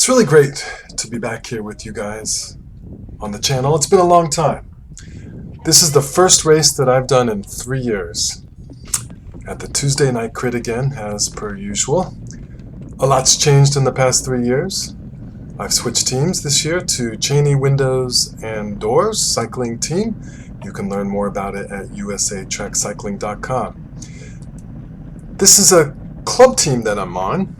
It's really great to be back here with you guys on the channel. It's been a long time. This is the first race that I've done in 3 years. At the Tuesday night crit again, as per usual. A lot's changed in the past 3 years. I've switched teams this year to Cheney Windows and Doors Cycling Team. You can learn more about it at usatrackcycling.com. This is a club team that I'm on,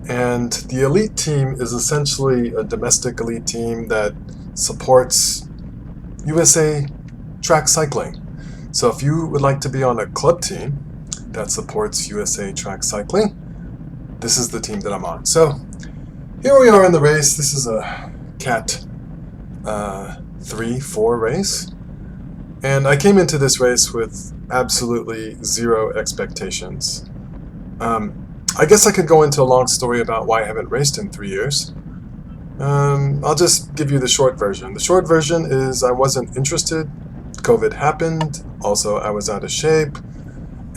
and the elite team is essentially a domestic elite team that supports USA Track Cycling. So if you would like to be on a club team that supports USA Track Cycling, this is the team that I'm on. So here we are in the race. This is a Cat 3-4 race. And I came into this race with absolutely zero expectations. I guess I could go into a long story about why I haven't raced in 3 years. I'll just give you the short version. The short version is I wasn't interested. COVID happened. Also, I was out of shape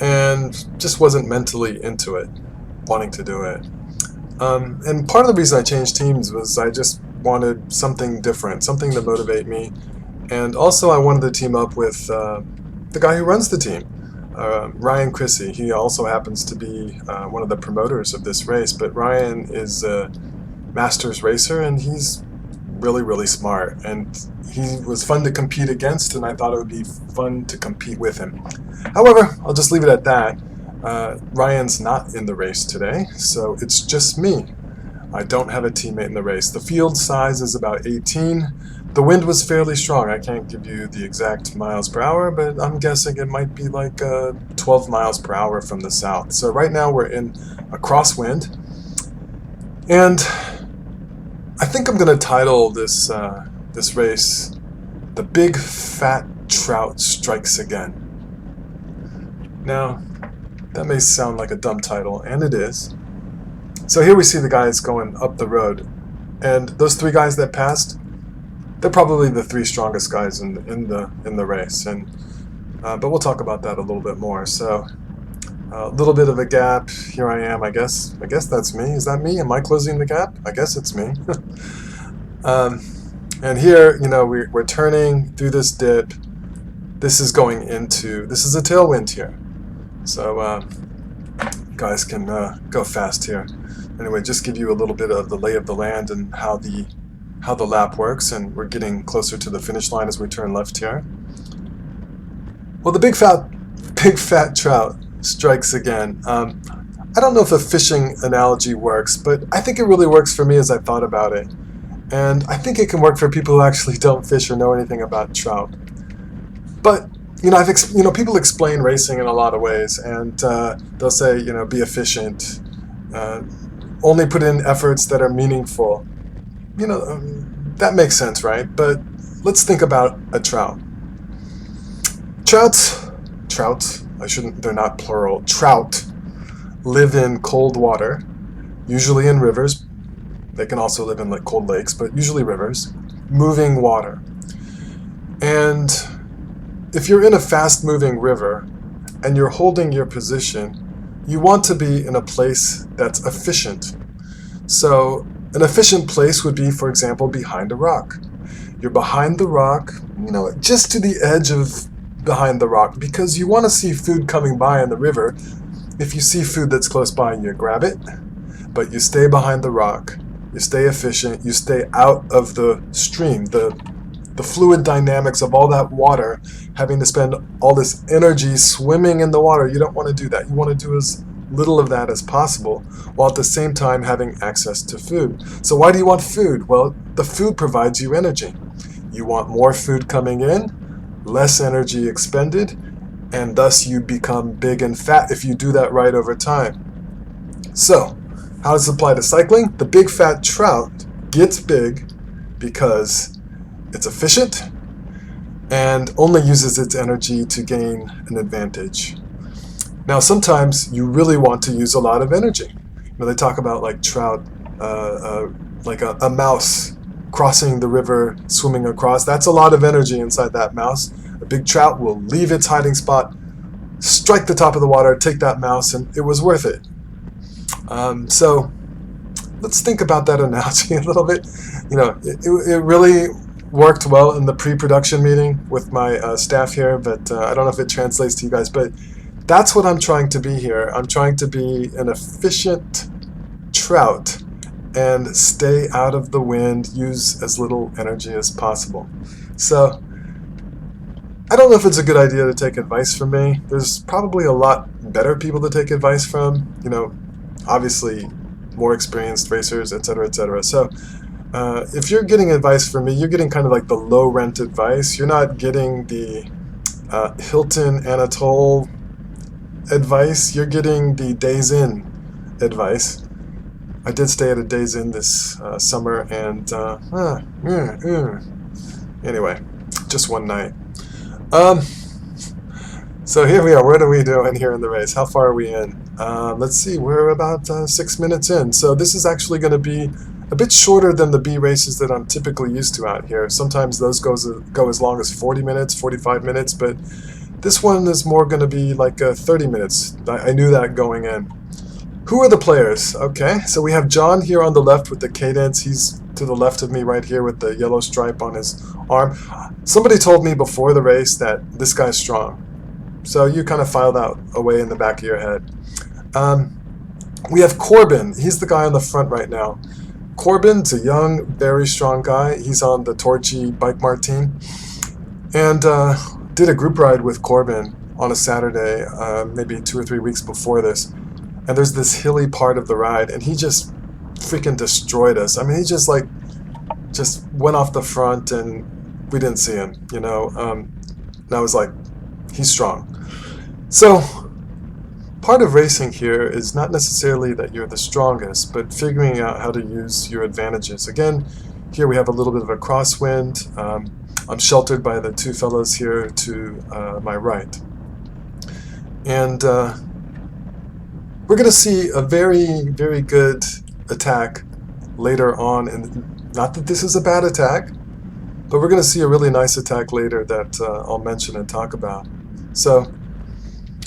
and just wasn't mentally into it, wanting to do it. And part of the reason I changed teams was I just wanted something different, something to motivate me. And also I wanted to team up with the guy who runs the team, Ryan Chrissy. He also happens to be one of the promoters of this race, but Ryan is a Masters racer and he's really, really smart. And he was fun to compete against, and I thought it would be fun to compete with him. However, I'll just leave it at that. Ryan's not in the race today, so it's just me. I don't have a teammate in the race. The field size is about 18. The wind was fairly strong. I can't give you the exact miles per hour, but I'm guessing it might be like 12 miles per hour from the south. So right now we're in a crosswind, and I think I'm going to title this this race "The Big Fat Trout Strikes Again." Now, that may sound like a dumb title, and it is. So here we see the guys going up the road, and those 3 guys that passed, they're probably the 3 strongest guys in the race, and but we'll talk about that a little bit more. So a little bit of a gap. Here I am. I guess that's me. Is that me? Am I closing the gap? I guess it's me. And here, you know, we're turning through this dip. This is a tailwind here. So guys can go fast here. Anyway, just give you a little bit of the lay of the land and how the lap works, and we're getting closer to the finish line as we turn left here. Well, the big fat trout strikes again. I don't know if a fishing analogy works, but I think it really works for me as I thought about it. And I think it can work for people who actually don't fish or know anything about trout. But you know, people explain racing in a lot of ways, and they'll say, you know, be efficient, only put in efforts that are meaningful. You know, that makes sense, right? But let's think about a trout. Trouts, they're not plural. Trout live in cold water, usually in rivers. They can also live in like cold lakes, but usually rivers, moving water. And if you're in a fast-moving river and you're holding your position, you want to be in a place that's efficient. So an efficient place would be, for example, behind a rock. You're behind the rock, you know, just to the edge of behind the rock, because you want to see food coming by in the river. If you see food that's close by, you grab it, but you stay behind the rock. You stay efficient. You stay out of the stream, the fluid dynamics of all that water, having to spend all this energy swimming in the water. You don't want to do that. You want to do as little of that as possible, while at the same time having access to food. So why do you want food? Well, the food provides you energy. You want more food coming in, less energy expended, and thus you become big and fat if you do that right over time. So, how does it apply to cycling? The big fat trout gets big because it's efficient and only uses its energy to gain an advantage. Now, sometimes you really want to use a lot of energy. You know, they talk about like trout, like a mouse crossing the river, swimming across. That's a lot of energy inside that mouse. A big trout will leave its hiding spot, strike the top of the water, take that mouse, and it was worth it. So let's think about that analogy a little bit. It really worked well in the pre-production meeting with my staff here, but I don't know if it translates to you guys, but that's what I'm trying to be here. I'm trying to be an efficient trout and stay out of the wind, use as little energy as possible. So I don't know if it's a good idea to take advice from me. There's probably a lot better people to take advice from, obviously more experienced racers, etc., etc. So if you're getting advice from me, you're getting kind of like the low rent advice. You're not getting the Hilton Anatole advice. You're getting the Days Inn advice. I did stay at a Days Inn this summer, and anyway, just one night. So here we are. What are we doing here in the race? How far are we in? Let's see. We're about 6 minutes in. So this is actually going to be a bit shorter than the B races that I'm typically used to out here. Sometimes those go as long as 40 minutes, 45 minutes, but this one is more going to be like 30 minutes. I knew that going in. Who are the players? Okay, so we have John here on the left with the cadence. He's to the left of me right here with the yellow stripe on his arm. Somebody told me before the race that this guy's strong. So you kind of file that away in the back of your head. We have Corbin. He's the guy on the front right now. Corbin's a young, very strong guy. He's on the Torchy Bike Mart team. And did a group ride with Corbin on a Saturday, maybe 2 or 3 weeks before this. And there's this hilly part of the ride, and he just freaking destroyed us. I mean, he just went off the front, and we didn't see him, And I was like, he's strong. So part of racing here is not necessarily that you're the strongest, but figuring out how to use your advantages. Again, here we have a little bit of a crosswind. I'm sheltered by the two fellows here to my right. And we're going to see a very, very good attack later on. And not that this is a bad attack, but we're going to see a really nice attack later that I'll mention and talk about. So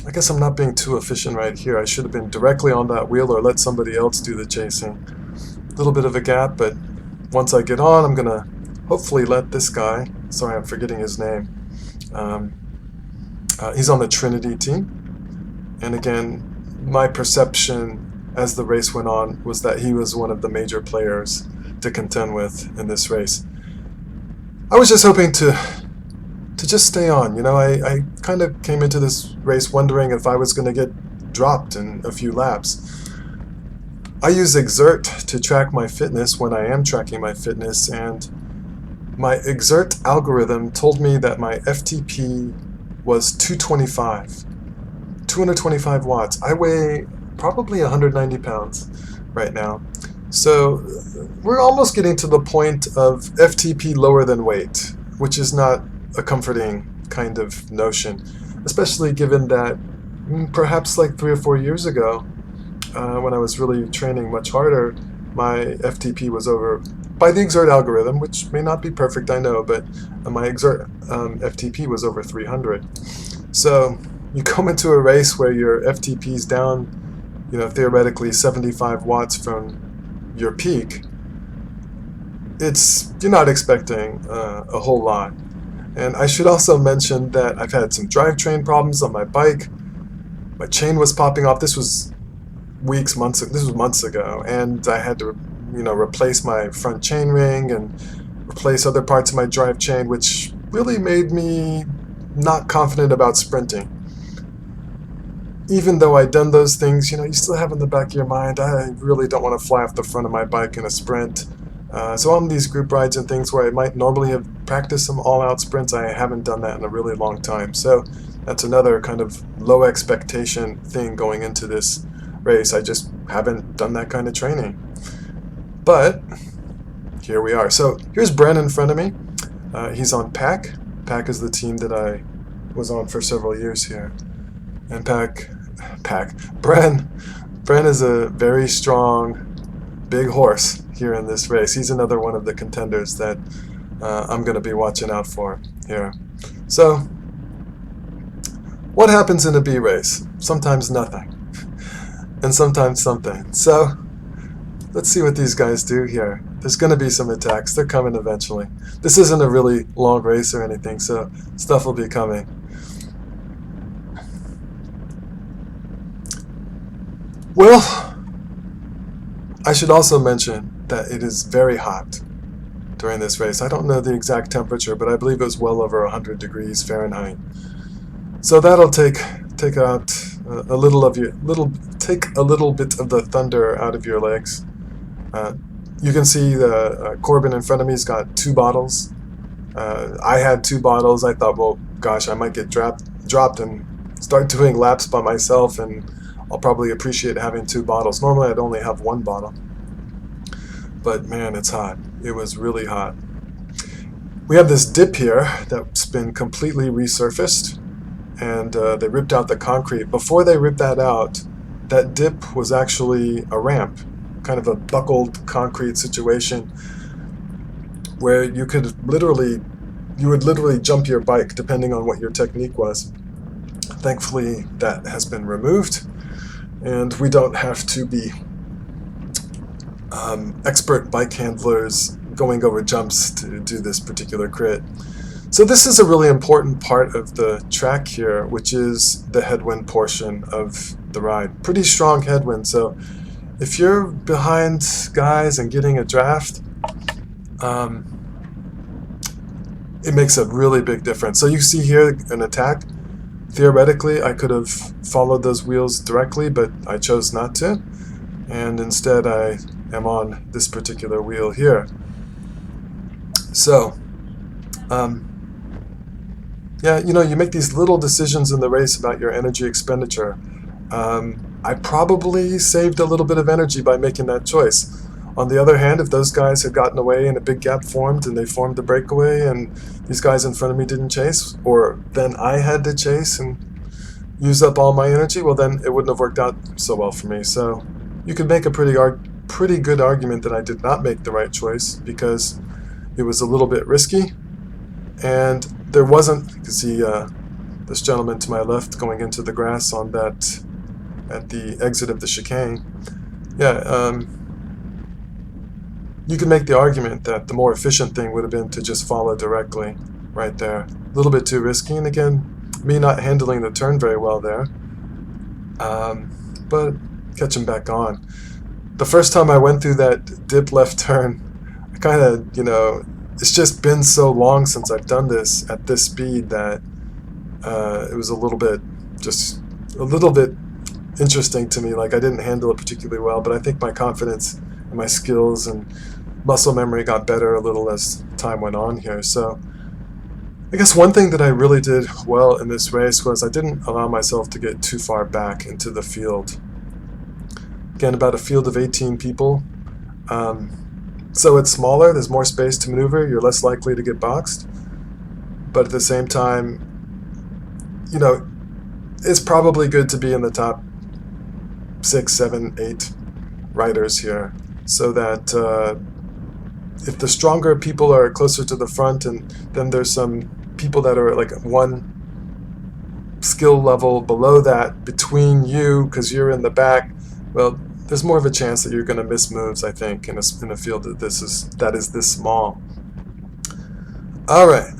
I guess I'm not being too efficient right here. I should have been directly on that wheel or let somebody else do the chasing. A little bit of a gap, but once I get on, I'm going to hopefully let this guy, sorry, I'm forgetting his name. He's on the Trinity team. And again, my perception as the race went on was that he was one of the major players to contend with in this race. I was just hoping to just stay on. I kind of came into this race wondering if I was going to get dropped in a few laps. I use Exert to track my fitness when I am tracking my fitness, and my Exert algorithm told me that my FTP was 225 watts. I weigh probably 190 pounds right now. So we're almost getting to the point of FTP lower than weight, which is not a comforting kind of notion, especially given that perhaps like 3 or 4 years ago, when I was really training much harder, my FTP was over, by the Exert algorithm, which may not be perfect, I know, but my Exert FTP was over 300. So you come into a race where your FTP is down, theoretically 75 watts from your peak. You're not expecting a whole lot. And I should also mention that I've had some drivetrain problems on my bike. My chain was popping off. This was months ago, and I had to, replace my front chain ring and replace other parts of my drive chain, which really made me not confident about sprinting. Even though I'd done those things, you still have in the back of your mind, I really don't want to fly off the front of my bike in a sprint. So on these group rides and things where I might normally have practiced some all-out sprints, I haven't done that in a really long time. So that's another kind of low expectation thing going into this race. I just haven't done that kind of training. But here we are. So here's Bren in front of me. He's on PAC. PAC is the team that I was on for several years here. And Bren is a very strong, big horse here in this race. He's another one of the contenders that I'm going to be watching out for here. So, what happens in a B race? Sometimes nothing, and sometimes something. So, Let's see what these guys do here. There's going to be some attacks. They're coming eventually. This isn't a really long race or anything, so stuff will be coming. Well, I should also mention that it is very hot during this race. I don't know the exact temperature, but I believe it was well over 100 degrees Fahrenheit. So that'll take out a little of your take a little bit of the thunder out of your legs. You can see the Corbin in front of me's got 2 bottles. I had 2 bottles. I thought, well, gosh, I might get dropped and start doing laps by myself, and I'll probably appreciate having 2 bottles. Normally, I'd only have 1 bottle. But man, it's hot. It was really hot. We have this dip here that's been completely resurfaced, and they ripped out the concrete. Before they ripped that out, that dip was actually a ramp, kind of a buckled concrete situation where you would literally jump your bike depending on what your technique was. Thankfully, that has been removed, and we don't have to be expert bike handlers going over jumps to do this particular crit. So this is a really important part of the track here, which is the headwind portion of the ride. Pretty strong headwind, so if you're behind guys and getting a draft, it makes a really big difference. So you see here an attack. Theoretically, I could have followed those wheels directly, but I chose not to, and instead I am on this particular wheel here. So, yeah, you make these little decisions in the race about your energy expenditure. I probably saved a little bit of energy by making that choice. On the other hand, if those guys had gotten away and a big gap formed and they formed a breakaway and these guys in front of me didn't chase, or then I had to chase and use up all my energy, well then it wouldn't have worked out so well for me. So you could make a pretty good argument that I did not make the right choice because it was a little bit risky, and there wasn't, you can see this gentleman to my left going into the grass on that at the exit of the chicane. Yeah, you can make the argument that the more efficient thing would have been to just follow directly right there. A little bit too risky, and again, me not handling the turn very well there, but catching back on. The first time I went through that dip left turn, I kind of, it's just been so long since I've done this at this speed that it was a little bit interesting to me. Like, I didn't handle it particularly well, but I think my confidence and my skills and muscle memory got better a little as time went on here. So I guess one thing that I really did well in this race was I didn't allow myself to get too far back into the field. Again, about a field of 18 people. So it's smaller, there's more space to maneuver, you're less likely to get boxed. But at the same time, it's probably good to be in the top 6, 7, 8 riders here, so that if the stronger people are closer to the front, and then there's some people that are like one skill level below that between you because you're in the back, well, there's more of a chance that you're going to miss moves, I think, in a field that is this small. All right.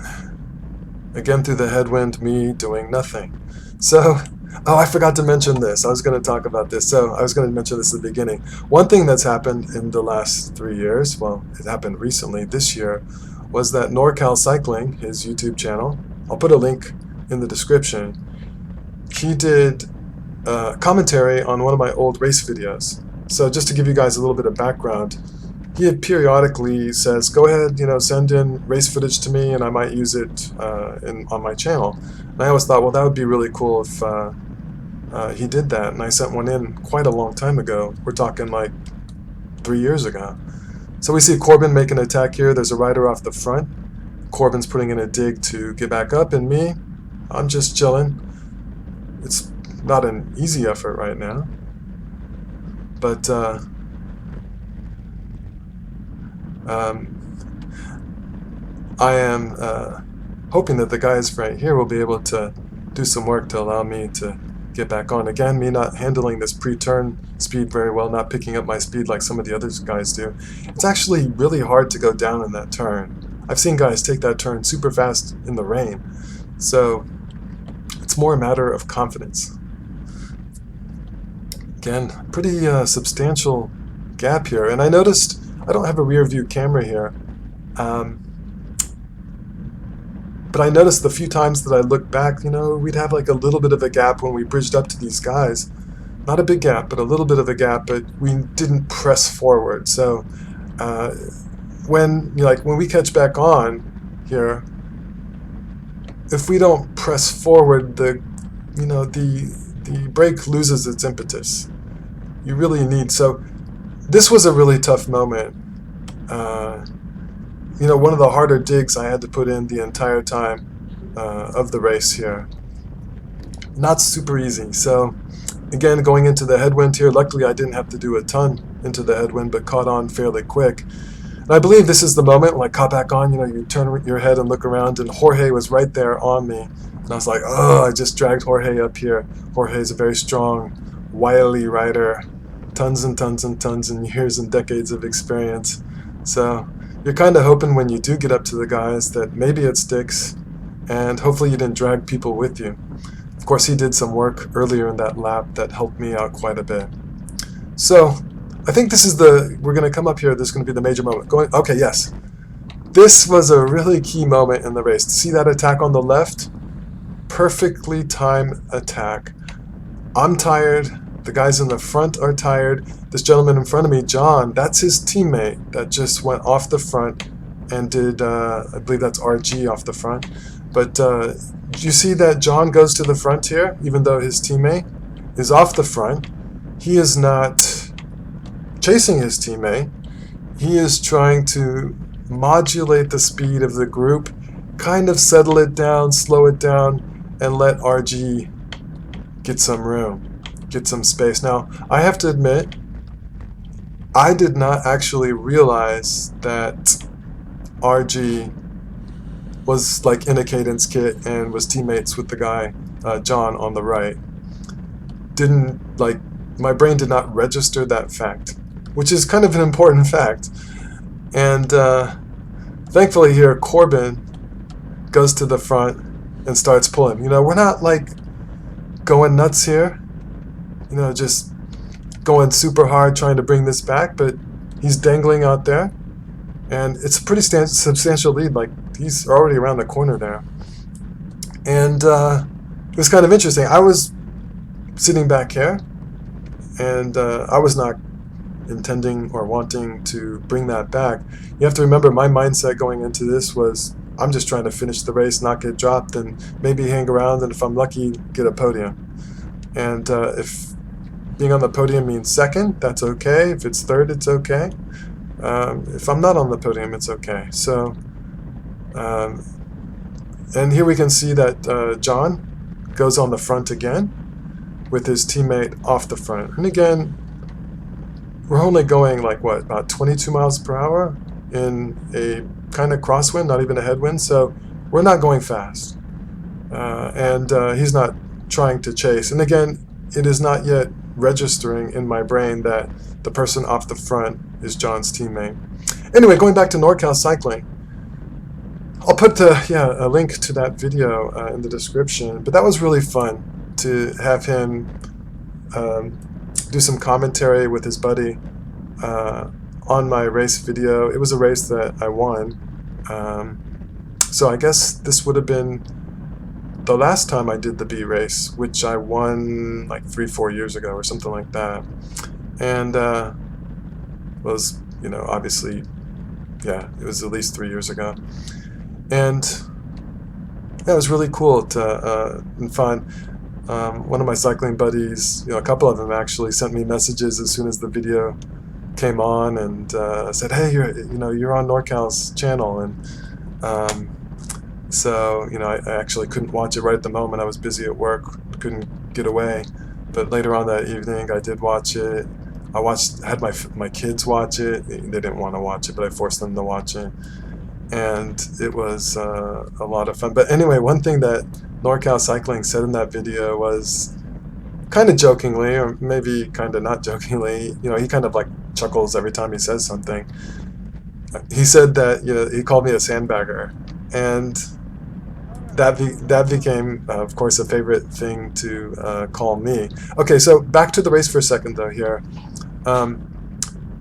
Again, through the headwind, me doing nothing. So, I forgot to mention this. I was going to talk about this. So, I was going to mention this at the beginning. One thing that's happened in the last 3 years, well, it happened recently this year, was that NorCal Cycling, his YouTube channel, I'll put a link in the description, he did commentary on one of my old race videos. So just to give you guys a little bit of background, he periodically says, go ahead, send in race footage to me and I might use it on my channel. And I always thought, well, that would be really cool if he did that. And I sent one in quite a long time ago. We're talking like 3 years ago. So we see Corbin make an attack here. There's a rider off the front. Corbin's putting in a dig to get back up, and me, I'm just chilling. It's not an easy effort right now, but I am hoping that the guys right here will be able to do some work to allow me to get back on. Again, me not handling this pre-turn speed very well, not picking up my speed like some of the other guys do. It's actually really hard to go down in that turn. I've seen guys take that turn super fast in the rain. So it's more a matter of confidence. Again, pretty substantial gap here. And I noticed I don't have a rear view camera here. But I noticed the few times that I looked back, you know, we'd have like a little bit of a gap when we bridged up to these guys. Not a big gap, but a little bit of a gap, but we didn't press forward. So when we catch back on here, if we don't press forward, the brake loses its impetus. You really need, so this was a really tough moment. One of the harder digs I had to put in the entire time of the race here. Not super easy. So again, going into the headwind here, luckily I didn't have to do a ton into the headwind, but caught on fairly quick. And I believe this is the moment when I caught back on, you turn your head and look around, and Jorge was right there on me. And I was like, oh, I just dragged Jorge up here. Jorge's a very strong, wily rider. Tons and tons and tons and years and decades of experience. So you're kind of hoping when you do get up to the guys that maybe it sticks, and hopefully you didn't drag people with you. Of course, he did some work earlier in that lap that helped me out quite a bit. So I think this is we're going to come up here, this is going to be the major moment. Okay, yes. This was a really key moment in the race. See that attack on the left? Perfectly timed attack. I'm tired. The guys in the front are tired. This gentleman in front of me, John, that's his teammate that just went off the front and did, I believe that's RG off the front. But you see that John goes to the front here, even though his teammate is off the front. He is not chasing his teammate. He is trying to modulate the speed of the group, kind of settle it down, slow it down, and let RG get some room, get some space. Now, I have to admit, I did not actually realize that RG was like in a cadence kit and was teammates with the guy, John, on the right. My brain did not register that fact, which is kind of an important fact. And thankfully here, Corbin goes to the front and starts pulling. We're not like going nuts here, just going super hard trying to bring this back, but he's dangling out there, and it's a pretty substantial lead. Like, he's already around the corner there. And it was kind of interesting. I was sitting back here, and I was not intending or wanting to bring that back. You have to remember, my mindset going into this was, I'm just trying to finish the race, not get dropped, and maybe hang around, and if I'm lucky, get a podium. And if being on the podium means second, that's okay. If it's third, it's okay. If I'm not on the podium, it's okay. So, and here we can see that John goes on the front again with his teammate off the front. And again, we're only going like, what, about 22 miles per hour in a kind of crosswind, not even a headwind. So we're not going fast. And he's not trying to chase. And again, it is not yet registering in my brain that the person off the front is John's teammate. Anyway, going back to NorCal Cycling, I'll put a link to that video in the description. But that was really fun to have him do some commentary with his buddy on my race video. It was a race that I won. So I guess this would have been the last time I did the B race, which I won like 3-4 years ago or something like that. And was, obviously, yeah, it was at least 3 years ago. And yeah, it was really cool and fun. One of my cycling buddies, a couple of them actually, sent me messages as soon as the video came on, and said, "Hey, you're on NorCal's channel." And so I actually couldn't watch it right at the moment. I was busy at work, couldn't get away. But later on that evening, I did watch it. Had my kids watch it. They didn't want to watch it, but I forced them to watch it. And it was a lot of fun. But anyway, one thing that NorCal Cycling said in that video was, kind of jokingly, or maybe kind of not jokingly, he kind of like chuckles every time he says something. He said that, he called me a sandbagger, and that became, of course, a favorite thing to call me. Okay, so back to the race for a second, though, here.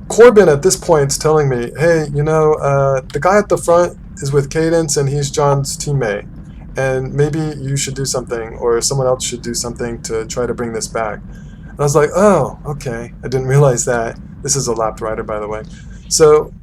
Corbin at this point is telling me, hey, the guy at the front is with Cadence, and he's John's teammate, and maybe you should do something, or someone else should do something to try to bring this back. And I was like, oh, okay, I didn't realize that. This is a lapped rider, by the way. So,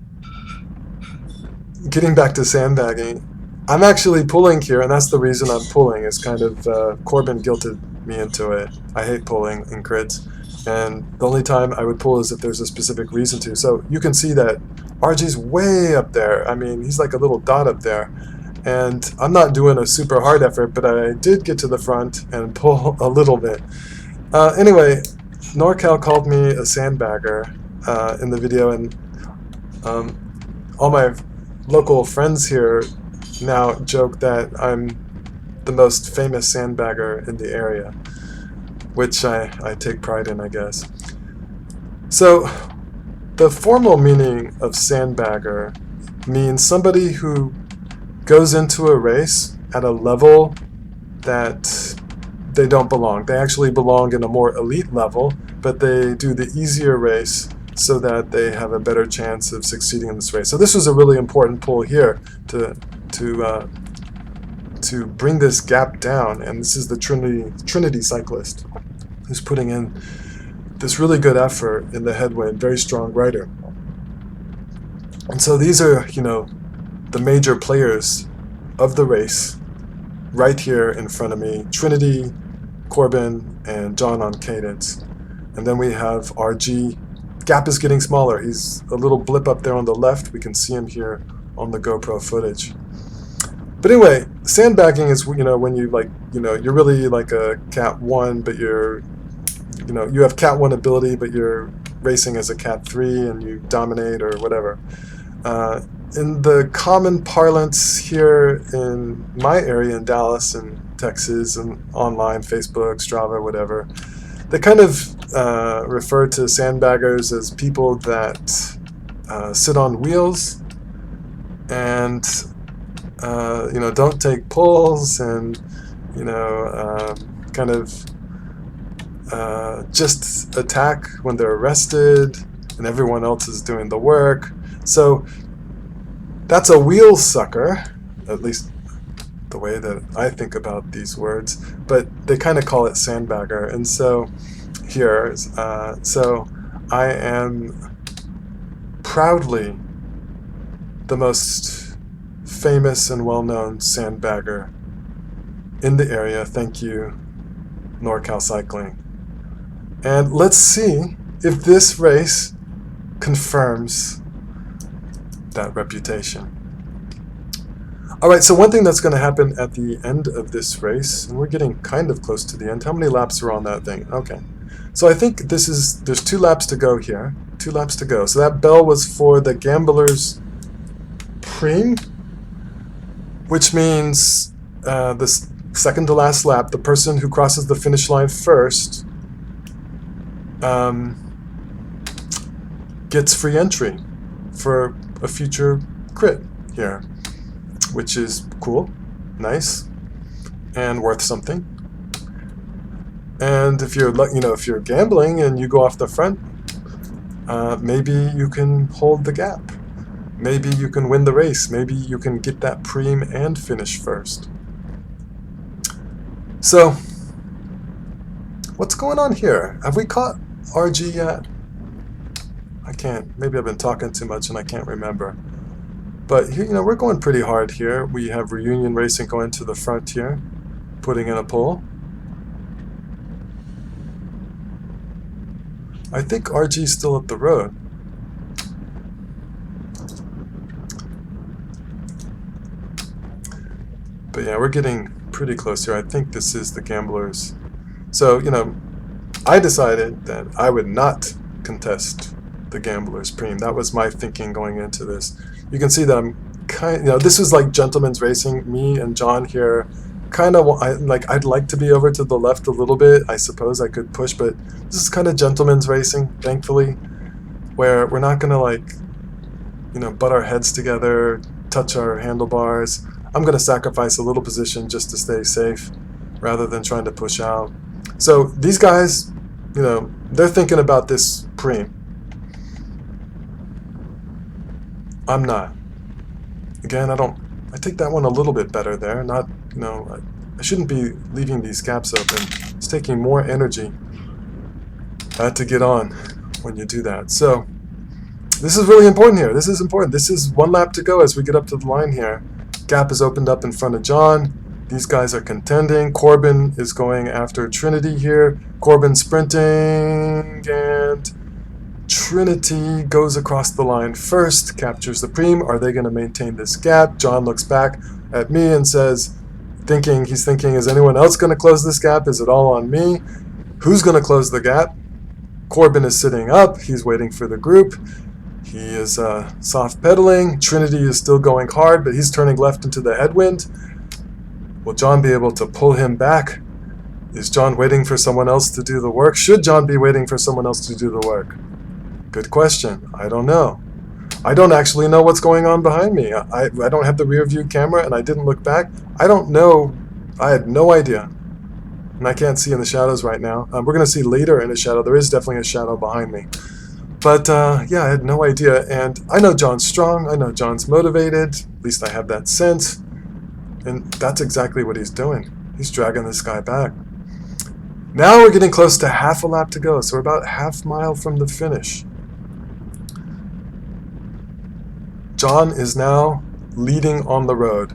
getting back to sandbagging, I'm actually pulling here, and that's the reason I'm pulling, is kind of, Corbin guilted me into it. I hate pulling in crits, and the only time I would pull is if there's a specific reason to. So you can see that RG's way up there. I mean, he's like a little dot up there, and I'm not doing a super hard effort, but I did get to the front and pull a little bit. Anyway, NorCal called me a sandbagger in the video, and all my local friends here now joke that I'm the most famous sandbagger in the area, which I take pride in, I guess. So, the formal meaning of sandbagger means somebody who goes into a race at a level that they don't belong. They actually belong in a more elite level, but they do the easier race so that they have a better chance of succeeding in this race. So this was a really important pull here to bring this gap down, and this is the Trinity cyclist who's putting in this really good effort in the headwind, very strong rider. And so these are, the major players of the race right here in front of me: Trinity, Corbin, and John on Cadence. And then we have RG. Gap is getting smaller. He's a little blip up there on the left. We can see him here on the GoPro footage. But anyway, sandbagging is, when you're really like a Cat 1, but you have Cat 1 ability, but you're racing as a Cat 3 and you dominate or whatever. In the common parlance here in my area in Dallas and Texas and online, Facebook, Strava, whatever, they kind of refer to sandbaggers as people that sit on wheels and don't take pulls and kind of just attack when they're arrested and everyone else is doing the work. So that's a wheel sucker, at least the way that I think about these words, but they kind of call it sandbagger. And so here, so I am proudly the most famous and well-known sandbagger in the area. Thank you, NorCal Cycling. And let's see if this race confirms that reputation. Alright, so one thing that's going to happen at the end of this race, and we're getting kind of close to the end. How many laps are on that thing? Okay. So I think there's 2 laps to go here. 2 laps to go. So that bell was for the Gambler's Prime, which means the second to last lap, the person who crosses the finish line first gets free entry for a future crit here, which is cool, nice, and worth something. And if you're, if you're gambling and you go off the front, maybe you can hold the gap. Maybe you can win the race. Maybe you can get that preem and finish first. So, what's going on here? Have we caught RG yet? I can't. Maybe I've been talking too much and I can't remember. But here, we're going pretty hard here. We have Reunion Racing going to the front here, putting in a pull. I think RG's still up the road. But yeah, we're getting pretty close here. I think this is the Gamblers. So, I decided that I would not contest the Gamblers Prime. That was my thinking going into this. You can see that I'm this was like gentleman's racing. Me and John here kind of I'd like to be over to the left a little bit. I suppose I could push, but this is kind of gentleman's racing, thankfully, where we're not gonna like, you know, butt our heads together, touch our handlebars. I'm gonna sacrifice a little position just to stay safe rather than trying to push out. So these guys, you know, they're thinking about this preem. I'm not. Again, I take that one a little bit better there. Not, you know, I shouldn't be leaving these gaps open. It's taking more energy to get on when you do that. So this is really important here. This is important. This is 1 lap to go as we get up to the line here. Gap is opened up in front of John. These guys are contending. Corbin is going after Trinity here. Corbin sprinting, and Trinity goes across the line first, captures the preem. Are they going to maintain this gap? John looks back at me and says, he's thinking, is anyone else going to close this gap? Is it all on me? Who's going to close the gap? Corbin is sitting up. He's waiting for the group. He is soft pedaling. Trinity is still going hard, but he's turning left into the headwind. Will John be able to pull him back? Is John waiting for someone else to do the work? Should John be waiting for someone else to do the work? Good question. I don't know. I don't actually know what's going on behind me. I don't have the rear view camera, and I didn't look back. I don't know. I had no idea. And I can't see in the shadows right now. We're going to see later in a shadow. There is definitely a shadow behind me. But yeah, I had no idea. And I know John's strong. I know John's motivated. At least I have that sense. And that's exactly what he's doing. He's dragging this guy back. Now we're getting close to half a lap to go. So we're about half mile from the finish. John is now leading on the road.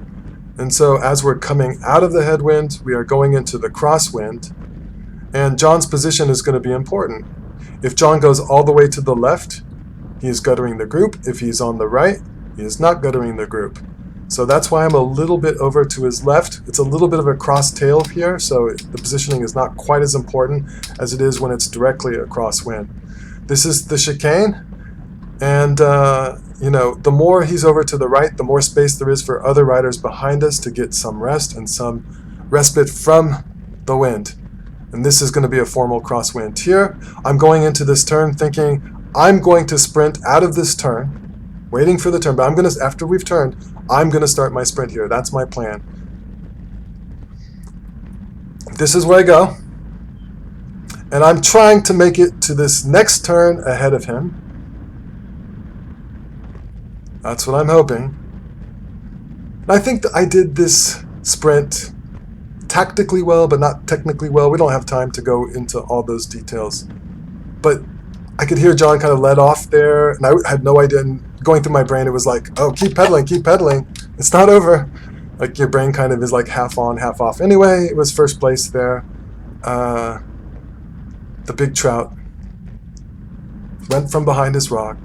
And so as we're coming out of the headwind, we are going into the crosswind. And John's position is going to be important. If John goes all the way to the left, he is guttering the group. If he's on the right, he is not guttering the group. So that's why I'm a little bit over to his left. It's a little bit of a cross tail here, so the positioning is not quite as important as it is when it's directly a crosswind. This is the chicane, and you know, the more he's over to the right, the more space there is for other riders behind us to get some rest and some respite from the wind. And this is going to be a formal crosswind here. I'm going into this turn thinking I'm going to sprint out of this turn, waiting for the turn, but I'm going to, after we've turned, I'm going to start my sprint here. That's my plan. This is where I go. And I'm trying to make it to this next turn ahead of him. That's what I'm hoping. And I think that I did this sprint tactically well, but not technically well. We don't have time to go into all those details. But I could hear John kind of let off there, and I had no idea. And going through my brain, it was like, oh, keep pedaling, keep pedaling. It's not over. Like your brain kind of is like half on, half off. Anyway, it was first place there. The big trout went from behind his rock,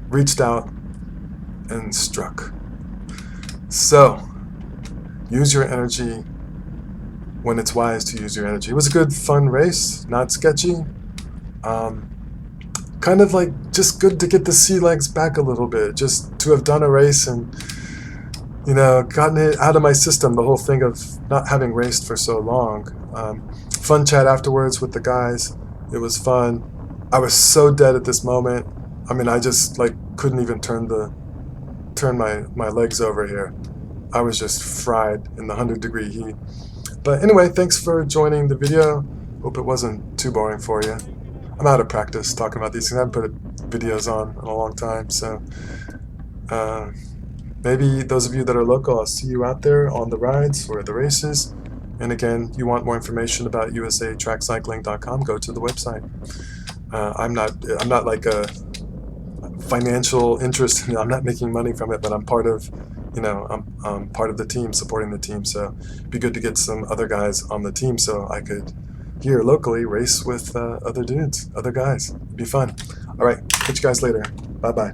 reached out, and struck. So, use your energy when it's wise to use your energy. It was a good, fun race, not sketchy. Kind of like just good to get the sea legs back a little bit, just to have done a race and, you know, gotten it out of my system, the whole thing of not having raced for so long. Fun chat afterwards with the guys. It was fun. I was so dead at this moment. I mean, I just like couldn't even turn my legs over here. I was just fried in the 100-degree heat. But anyway, thanks for joining the video. Hope it wasn't too boring for you. I'm out of practice talking about these things. I haven't put videos on in a long time, so maybe those of you that are local, I'll see you out there on the rides or the races. And again, you want more information about usatrackcycling.com, go to the website. I'm not like a financial interest. You know, I'm not making money from it, but I'm part of, you know, I'm part of the team, supporting the team. So it'd be good to get some other guys on the team so I could here locally race with other dudes, other guys. It'd be fun. All right, catch you guys later. Bye-bye.